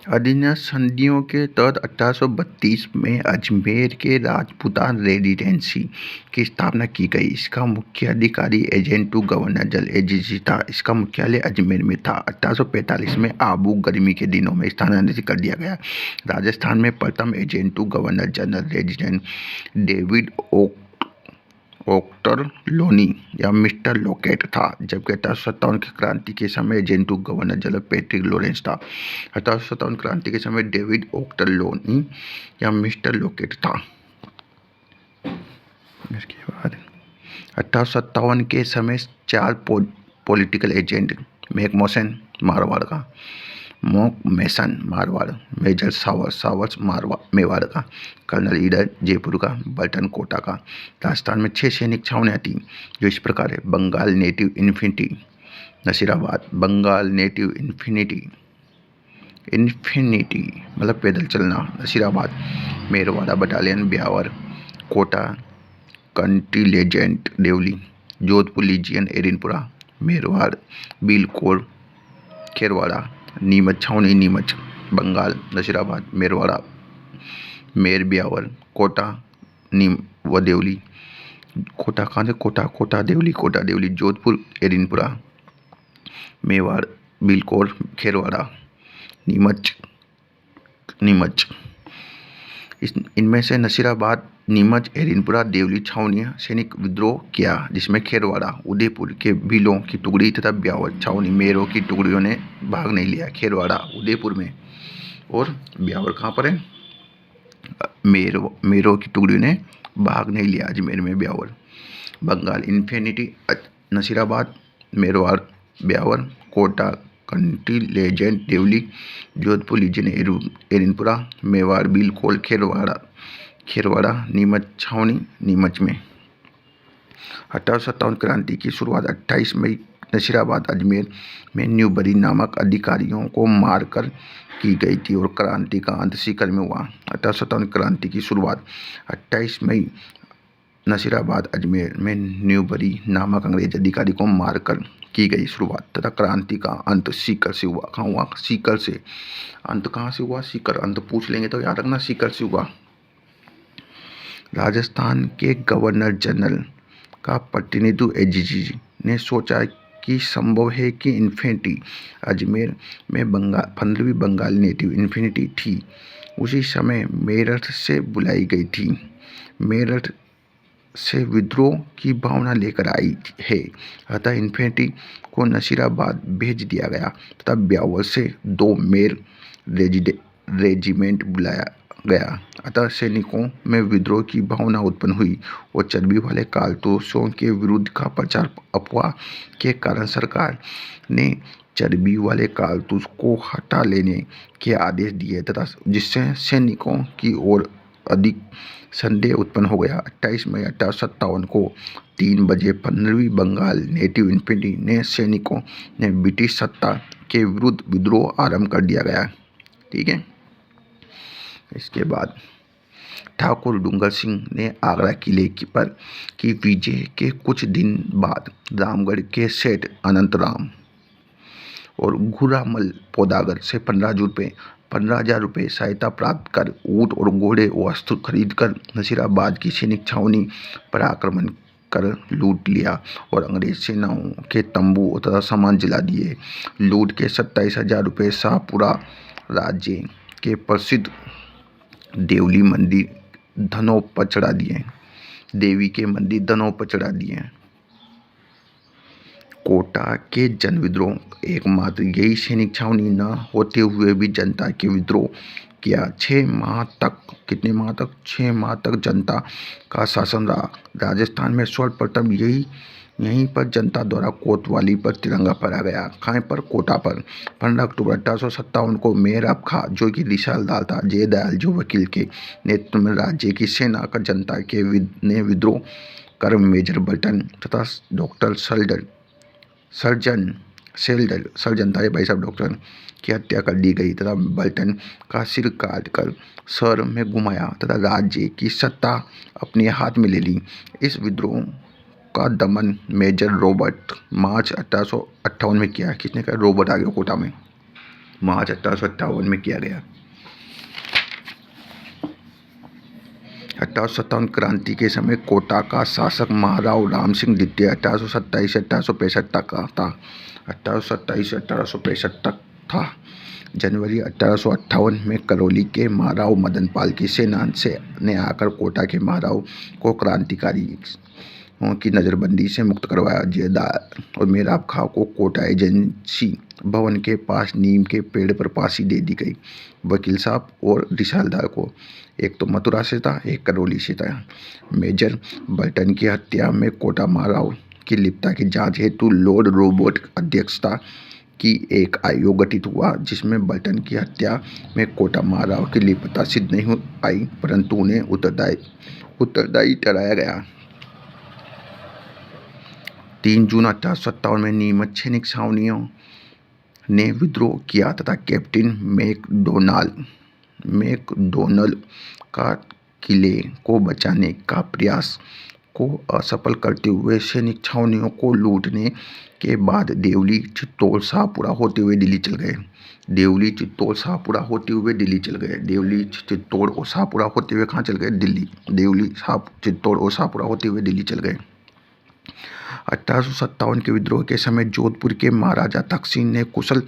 अधिनियम संधियों के तहत 1832 में अजमेर के राजपूताना रेजिडेंसी की स्थापना की गई। इसका मुख्य अधिकारी agent to governor general AGG था। इसका मुख्यालय अजमेर में था। 1845 में आबू गर्मी के दिनों में स्थानांतरित कर दिया गया। राजस्थान में प्रथम agent to governor general resident David Ochterlony या मिस्टर लोकेट था, जबकि 1857 की क्रांति के समय agent to governor general Patrick Lawrence था। 1857 क्रांति के समय डेविड ओक्टरलोनी या मिस्टर लोकेट था। इसके बाद 1857 के समय 4 पॉलिटिकल एजेंट मैकमोहन मारवाड़ का, मॉक मैसन मारवाड़, मेजर सावर्स मेवाड़ का, कर्नल ईडर जयपुर का, बर्टन कोटा का। राजस्थान में 6 सैनिक छावनियाँ थीं जो इस प्रकार है: Bengal native infantry Nasirabad, Bengal native infinity मतलब पैदल चलना Nasirabad, Merwara battalion Beawar, Kota contingent Deoli, Jodhpur legion Erinpura, Merwar बिलकोर खेरवाड़ा, नीमच छावनी नीमच, बंगाल नसीराबाद, मेरवाड़ा मेर ब्यावर, कोटा नीम व देवली, कोटा कहाँ से कोटा देवली, जोधपुर एरिनपुरा, मेवाड़ बिलकोर खेरवाड़ा, नीमच। इनमें से नसीराबाद, नीमच, एरिनपुरा, देवली छावनियाँ सैनिक विद्रोह किया, जिसमें खेरवाड़ा, उदयपुर के भीलों की टुकड़ी तथा ब्यावर छावनी मेरों की टुकड़ियों ने भाग नहीं लिया। खेरवाड़ा उदयपुर में और ब्यावर कहाँ पर है? मेरों की टुकड़ियों ने भाग नहीं लिया। अजमेर में Beawar. Bengal infinity Nasirabad, Merwara Beawar, Kota contingent Deoli, Jodhpur legion Erinpura, Mewar बिलकोल Kherwara, Neemuch छावनी नीमच में। 1857 क्रांति की शुरुआत 28 मई नसीराबाद अजमेर में न्यूबरी नामक अधिकारियों को मारकर की गई थी और क्रांति का अंत सीकर में हुआ। 1857 क्रांति की शुरुआत 28 मई नसीराबाद अजमेर में न्यूबरी नामक अंग्रेज अधिकारी को मारकर की गई शुरुआत तथा क्रांति का अंत सीकर से हुआ। कहाँ हुआ? सीकर से। अंत कहाँ से हुआ? सीकर। अंत पूछ लेंगे तो याद रखना सीकर से हुआ। राजस्थान के गवर्नर जनरल का प्रतिनिधि एजीजी ने सोचा कि संभव है कि इन्फेंट्री अजमेर में 15वीं बंगाल नेटिव इन्फिनिटी थी। उसी समय मेरठ से बुलाई गई थी। मेरठ से विद्रोह की भावना लेकर आई है, अतः इन्फेंट्री को नसीराबाद भेज दिया गया तथा ब्यावर से 2 मेर रेजिमेंट बुलाया गया। अतः सैनिकों में विद्रोह की भावना उत्पन्न हुई और चर्बी वाले कारतूसों के विरुद्ध का प्रचार अफवाह के कारण सरकार ने चर्बी वाले कारतूस को हटा लेने के आदेश दिए तथा जिससे सैनिकों की ओर अधिक संदेह उत्पन्न हो गया। 28 मई 1857 को 3 बजे 15वीं बंगाल नेटिव इन्फेंट्री ने सैनिकों ने ब्रिटिश सत्ता के विरुद्ध विद्रोह आरंभ कर दिया गया। ठीक है। इसके बाद ठाकुर डूंगर सिंह ने आगरा किले पर की विजय के कुछ दिन बाद रामगढ़ के सेठ अनंतराम और घुरामल पौदागर से 15,000 रुपये सहायता प्राप्त कर ऊँट और घोड़े और अस्त्र खरीदकर नसीराबाद की सैनिक छावनी पर आक्रमण कर लूट लिया और अंग्रेज सेनाओं के तंबू तथा सामान जला दिए। लूट के 27,000 रुपये शाहपुरा राज्य के प्रसिद्ध देवली मंदिर धनों पर चढ़ा दिए। देवी के मंदिर धनों पर चढ़ा दिए। कोटा के जन विद्रोह एकमात्र यही सैनिक छावनी न होते हुए भी जनता के विद्रोह किया। 6 माह तक, कितने माह तक? 6 माह तक जनता का शासन रहा। राजस्थान में सर्वप्रथम यहीं पर जनता द्वारा कोतवाली पर तिरंगा फहराया गया। कहाँ पर? कोटा पर। 15 अक्टूबर 1857 को मेयर ऑफ खां, जो कि रिसालदार था, जयदयाल जो वकील के नेतृत्व में राज्य की सेना का जनता के ने विद्रोह कर मेजर बर्टन तथा डॉक्टर सर्जन था भाई साहब डॉक्टर की हत्या कर दी गई तथा बर्टन का सिर काटकर शहर में घुमाया तथा राज्य की सत्ता अपने हाथ में ले ली। इस विद्रोह का दमन मेजर रॉबर्ट मार्च 1858 में किया। किसने कहा? रॉबर्ट आ गया कोटा में। मार्च 1857 में किया गया। 1857 क्रांति के समय कोटा का शासक महाराव राम सिंह द्वितीय 1827 से 1865 तक का था। 1827 से 1865 तक था। जनवरी 1858 में करौली के महाराव मदन पाल की सेना ने आकर कोटा के महाराव को क्रांतिकारी की नज़रबंदी से मुक्त करवाया। जयदार और मेराब खां को कोटा एजेंसी भवन के पास नीम के पेड़ पर फांसी दे दी गई। वकील साहब और रिसालदार को एक तो मथुरा से था, एक करौली से था। मेजर बल्टन की हत्या में कोटा महाराव की लिप्तता की जांच हेतु लॉर्ड रॉबर्ट अध्यक्षता की एक आयोग गठित हुआ, जिसमें बल्टन की हत्या में कोटा महाराव की लिप्तता सिद्ध नहीं हो पाई, परंतु उन्हें उत्तरदायी ठहराया गया। 3 जून 1857 में नीमच सैनिक छावनियों ने विद्रोह किया तथा कैप्टन मैकडोनल का किले को बचाने का प्रयास को असफल करते हुए सैनिक छावनियों को लूटने के बाद देवली, चित्तौड़, शाहपुरा होते हुए दिल्ली चल गए। देवली, चित्तौड़, शाहपुरा होते हुए दिल्ली चल गए। देवली, चित्तौड़ और शाहपुरा होते हुए कहाँ चल गए? दिल्ली। देवली, चित्तौड़ और शाहपुरा होते हुए दिल्ली चल गए। 1857 के विद्रोह के समय जोधपुर के महाराजा तकसीन ने कुशल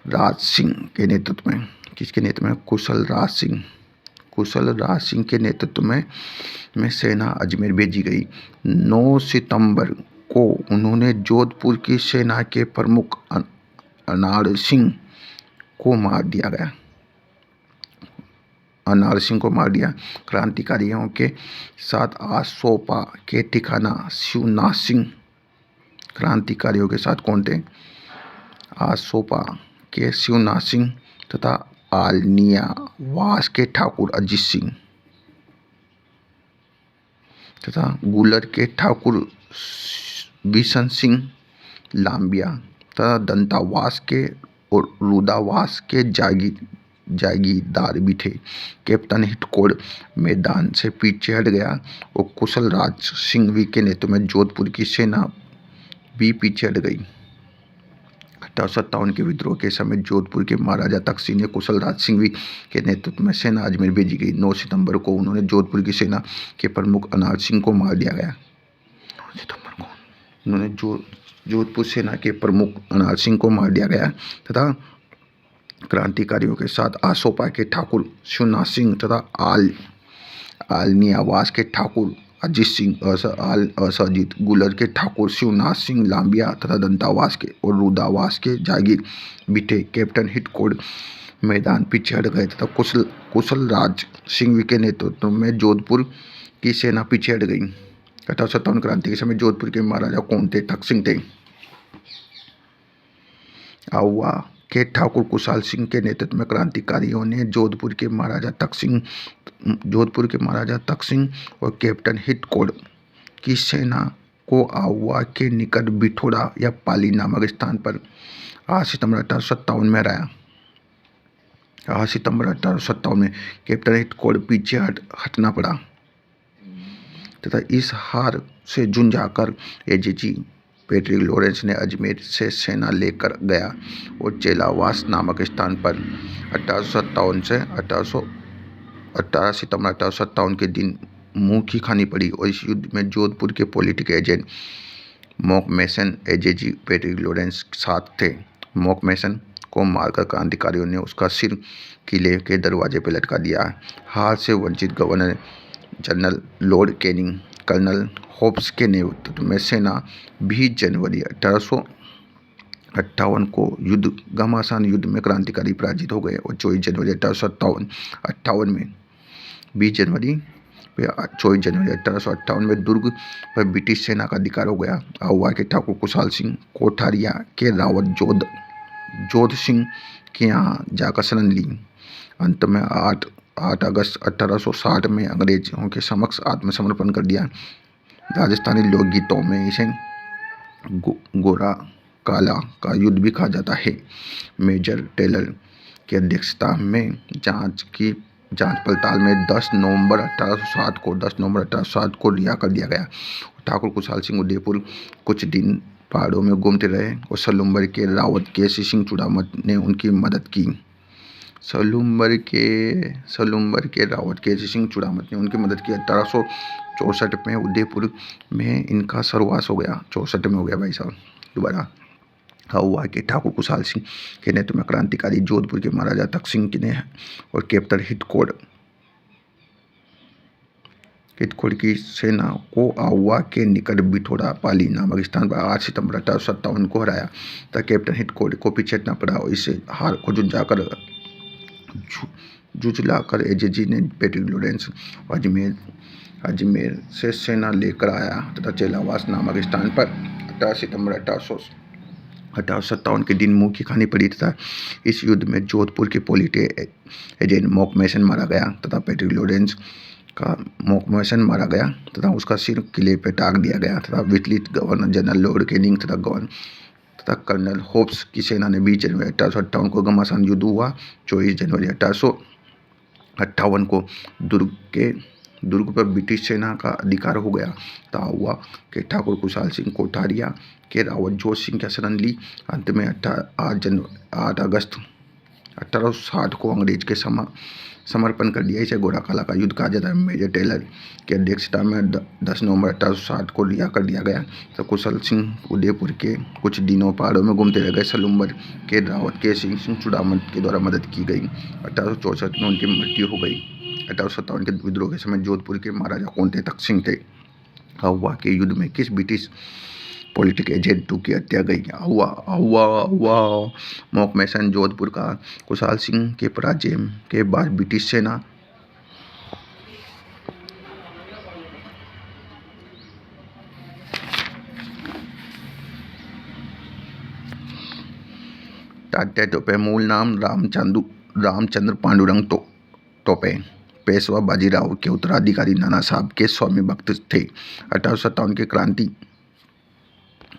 राज सिंह के नेतृत्व में, किसके नेतृत्व में? कुशल राज सिंह के नेतृत्व में सेना अजमेर भेजी गई। 9 सितंबर को उन्होंने जोधपुर की सेना के प्रमुख अनार सिंह को मार दिया। क्रांतिकारियों के साथ आसोपा के ठिकाना शिवनाथ सिंह, क्रांतिकारियों के साथ कौन थे? आसोपा के शिवनाथ सिंह तथा आलनियावास के ठाकुर अजीत सिंह तथा गुलर के ठाकुर बिशन सिंह लांबिया तथा दंतावास के और रुदावास के जागीरदार भी थे। कैप्टन हिटकोड़ मैदान से पीछे हट गया और कुशल राज सिंह के नेतृत्व में जोधपुर की सेना भी पीछे हट गई। 1857 के विद्रोह के समय जोधपुर के महाराजा तकसीन ने कुशल राज सिंह के नेतृत्व में सेना अजमेर भेजी गई। 9 सितंबर को उन्होंने जोधपुर की सेना के प्रमुख अनार सिंह को मार दिया गया। 9 सितंबर को उन्होंने जोधपुर सेना के प्रमुख अनार सिंह को मार दिया गया तथा क्रांतिकारियों के साथ आसोपा के ठाकुर शिवनाथ सिंह तथा आलनियावास के ठाकुर अजीत सिंह, असजित गुलर के ठाकुर शिवनाथ सिंह लांबिया तथा दंतावास के और रुदावास के जागीर भी थे। कैप्टन हिटकोड़ मैदान पीछे हट गए तथा कुशल राज सिंह के नेतृत्व में जोधपुर की सेना पीछे हट गई। 1857 क्रांति के समय जोधपुर के महाराजा कौन थे? ठग सिंह थे। आहुआ के ठाकुर कुशाल सिंह के नेतृत्व में क्रांतिकारियों ने जोधपुर के महाराजा तक सिंह और कैप्टन हिटकोड़ की सेना को आहुआ के निकट बिठोड़ा या पाली नामक स्थान पर 8 सितंबर 1857 में हराया। 8 सितंबर 1857 में कैप्टन हिटकोड़ पीछे हटना पड़ा तथा इस हार से जूझकर एजेजी पैट्रिक लॉरेंस ने अजमेर से सेना लेकर गया और चेलावास नामक स्थान पर 18 सितंबर 1857 के दिन मुंह की खानी पड़ी और इस युद्ध में जोधपुर के पॉलिटिकल एजेंट मॉकमेसन एजेजी पैट्रिक लॉरेंस साथ थे। मॉकमेसन को मारकर क्रांतिकारियों ने उसका सिर किले के दरवाजे पर लटका दिया। हार से वंचित governor general Lord Canning colonel Hobbs के नेतृत्व में सेना 20 जनवरी 1858 को घमासान युद्ध में क्रांतिकारी पराजित हो गए और 24 जनवरी 1858 में दुर्ग पर ब्रिटिश सेना का अधिकार हो गया। आहुआ के ठाकुर कुशाल सिंह कोठारिया के रावत जोध सिंह के यहाँ जाकर शरण ली। अंत में 8 अगस्त 1860 में अंग्रेजों के समक्ष आत्मसमर्पण कर दिया। राजस्थानी लोकगीतों में इसे गोरा काला का युद्ध भी कहा जाता है। मेजर टेलर की अध्यक्षता में जांच पड़ताल में 10 नवंबर 1860 को रिहा कर दिया गया। ठाकुर कुशाल सिंह उदयपुर कुछ दिन पहाड़ों में घूमते रहे और सलूम्बर के रावत के सिंह चुड़ामत ने उनकी मदद की। सलूम्बर के रावत के सिंह चुड़ामत ने उनकी मदद की। 1864 में उदयपुर में इनका सर्वास हो गया। 64 में हो गया भाई साहब। दोबारा हुआ कि ठाकुर कुशाल सिंह के नेतृत्व में क्रांतिकारी जोधपुर के महाराजा तख्त सिंह ने और कैप्टन हितकोड़ की सेना को आहुआ के निकट बिठोड़ा पाली नामक स्थान पर 8 सितंबर 1857 को हराया तथा कैप्टन हितकोड़ को पीछे हटना पड़ा और इसे हार को जुझलाकर एजेजी ने पैट्रिक लॉरेंस अजमेर से सेना लेकर आया तथा चेलावास नामक स्थान पर 18 सितंबर 1857 के दिन मुंह की खानी पड़ी तथा इस युद्ध में जोधपुर के पॉलिटी एजेंट मॉकमेसन मारा गया तथा पैट्रिक लॉरेंस का मॉकमेसन मारा गया तथा उसका सिर किले पर टांग दिया गया तथा विचलित गवर्नर जनरल लॉर्ड कैनिंग तथा कर्नल होप्स की सेना ने 20 जनवरी 1858 को घमासान युद्ध हुआ। 24 जनवरी 1858 को दुर्ग पर ब्रिटिश सेना का अधिकार हो गया तथा हुआ कि ठाकुर कुशाल सिंह कोठारिया के रावत जोध सिंह की शरण ली। अंत में 8 अगस्त 1860 को अंग्रेज के समर्पण कर दिया। इसे घोड़ाकाला का युद्ध कहा जाता है। मेजर टेलर की अध्यक्षता में 10 नवंबर 1860 को रिहा कर दिया गया। तो कुशल सिंह उदयपुर के कुछ दिनों पहाड़ों में घूमते रह गए। सलूम्बर के रावत के सिंह चुड़ामत के द्वारा मदद की गई। 1864 में उनकी मृत्यु हो गई। 1857 के विद्रोह के समय जोधपुर के महाराजा कौन थे? तख्त सिंह थे। हुआ के युद्ध में किस ब्रिटिश पॉलिटिक एजेंट की हत्या गई? हुआ मॉकमेसन। जोधपुर का कुशाल सिंह के पराजय के बाद ब्रिटिश सेना तात्या टोपे। मूल नाम रामचंद्र पांडुरंग टोपे। पेशवा बाजीराव के उत्तराधिकारी नाना साहब के स्वामी भक्त थे। 1857 की क्रांति